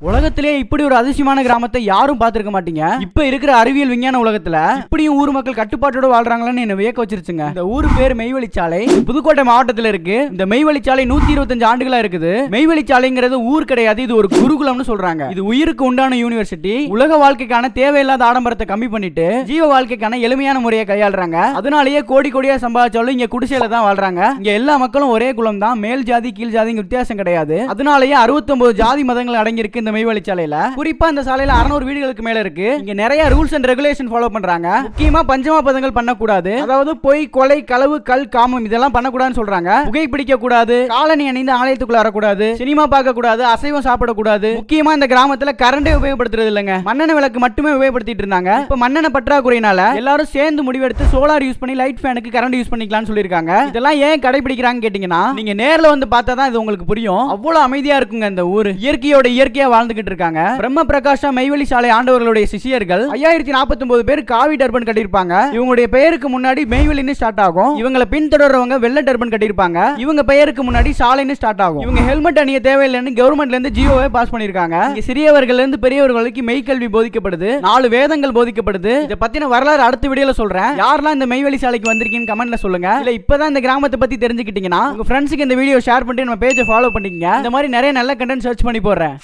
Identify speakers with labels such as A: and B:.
A: உலகத்திலே இப்படி ஒரு அதிசயமான கிராமத்தை யாரும் பார்த்திருக்க மாட்டீங்க. இப்ப இருக்கிற அறிவியல் விஞ்ஞான உலகத்துல இப்படியும் ஊர் மக்கள் கட்டுப்பாட்டோட வாழ்றாங்களான்னு என்ன வியக்க வச்சிருச்சுங்க. இந்த ஊர் பேர் மெய்வழிச்சாலை, புதுக்கோட்டை மாவட்டத்தில் இருக்கு. இந்த மெய்வழிச்சாலை 125 ஆண்டுகளா இருக்குது. மெய்வழிச்சாலைங்கிறது ஊர் கிடையாது, இது ஒரு குருகுலம்னு சொல்றாங்க. இது உயிருக்கு உண்டான யூனிவர்சிட்டி. உலக வாழ்க்கைக்கான தேவையில்லாத ஆடம்பரத்தை கம்மி பண்ணிட்டு ஜீவ வாழ்க்கைக்கான எளிமையான முறையை கையாளுறாங்க. அதனாலேயே கோடி கோடியா சம்பாதிச்சாலும் இங்க குடிசையில தான் வாழ்றாங்க. இங்க எல்லா மக்களும் ஒரே குலம் தான், மேல் ஜாதி கீழ் ஜாதிங்க வித்தியாசம் கிடையாது. அதனாலேயே 69 ஜாதி மதங்கள் அடங்கியிருக்கு இந்த மெய்வழிச்சாலையில. குறிப்பா இந்த சாலையில 600 வீடுகளுக்கு மேல இருக்கு. இங்க நிறைய ரூல்ஸ் அண்ட் ரெகுலேஷன் ஃபாலோ பண்றாங்க. முக்கியமா பஞ்சமா பதங்கள் பண்ணக்கூடாது, அதாவது பொய், கொலை, களவு, கல், காமம் இதெல்லாம் பண்ணக்கூடாதுன்னு சொல்றாங்க. புகை பிடிக்க கூடாது, காலனி அணிந்து ஆலயத்துக்குள்ள வரக்கூடாது, சினிமா பார்க்க கூடாது, அசைவம் சாப்பிடக்கூடாது. முக்கியமா இந்த கிராமத்துல கரண்டே உபயோகப்படுத்துறது இல்லைங்க. மண்ணெண்ண விளக்கு மட்டுமே உபயோகப்படுத்திட்டு இருந்தாங்க. இப்ப மண்ணெண்ண பற்றாக்குறையினால எல்லாரும் சேர்ந்து முடிவெடுத்து சோலார் யூஸ் பண்ணி லைட் ஃபேனுக்கு கரண்ட் யூஸ் பண்ணிக்கலாம்னு சொல்லிருக்காங்க. இதெல்லாம் ஏன் கடைபிடிக்கிறாங்க கேட்டீங்கன்னா, நீங்க நேர்ல வந்து பார்த்தா தான் இது உங்களுக்கு புரியும். அவ்வளவு அமைதியா இருக்குங்க இந்த ஊர். இயற்கையோட இயற்கையா வாழ்ந்துகிட்டு இருக்காங்க. பிரம்ம பிரகாஷா மெய்வழிச்சாலை ஆண்டவர்களுடைய சிஷியர்கள் 5049 பேர் காவி டர்பன் கட்டியிருப்பாங்க. இவங்களுடைய பெயருக்கு முன்னாடி மெய்வழின்னு ஸ்டார்ட் ஆகும். இவங்களை பின்தொடர்றவங்க வெள்ளை டர்பன் கட்டியிருப்பாங்க. இவங்க பெயருக்கு முன்னாடி சாலைன்னு ஸ்டார்ட் ஆகும். இவங்க ஹெல்மெட் அணிய தேவையில்லைன்னு கவர்மெண்ட்ல இருந்து ஜியோவை பாஸ் பண்ணிருக்காங்க. இங்க சிறியவர்கள் இருந்து பெரியவர்களுக்கு மெய்கல்வி போதிக்கப்படுது, 4 வேதங்கள் போதிக்கப்படுது. இத பத்தின வரலாறு அடுத்த வீடியோல சொல்றேன். யாரெல்லாம் இந்த மெய்வழிச்சாலைக்கு வந்திருக்கீங்கன்னு கமெண்ட்ல சொல்லுங்க. இல்ல இப்பதான் இந்த கிராமத்தை பத்தி தெரிஞ்சுக்கிட்டீங்கன்னா உங்க ஃப்ரெண்ட்ஸ்க்கு இந்த வீடியோ ஷேர் பண்ணிட்டு நம்ம பேஜை ஃபாலோ பண்ணிக்கங்க. இந்த மாதிரி நிறைய நல்ல கண்டென்ட் சர்ச் பண்ணி போடுறேன்.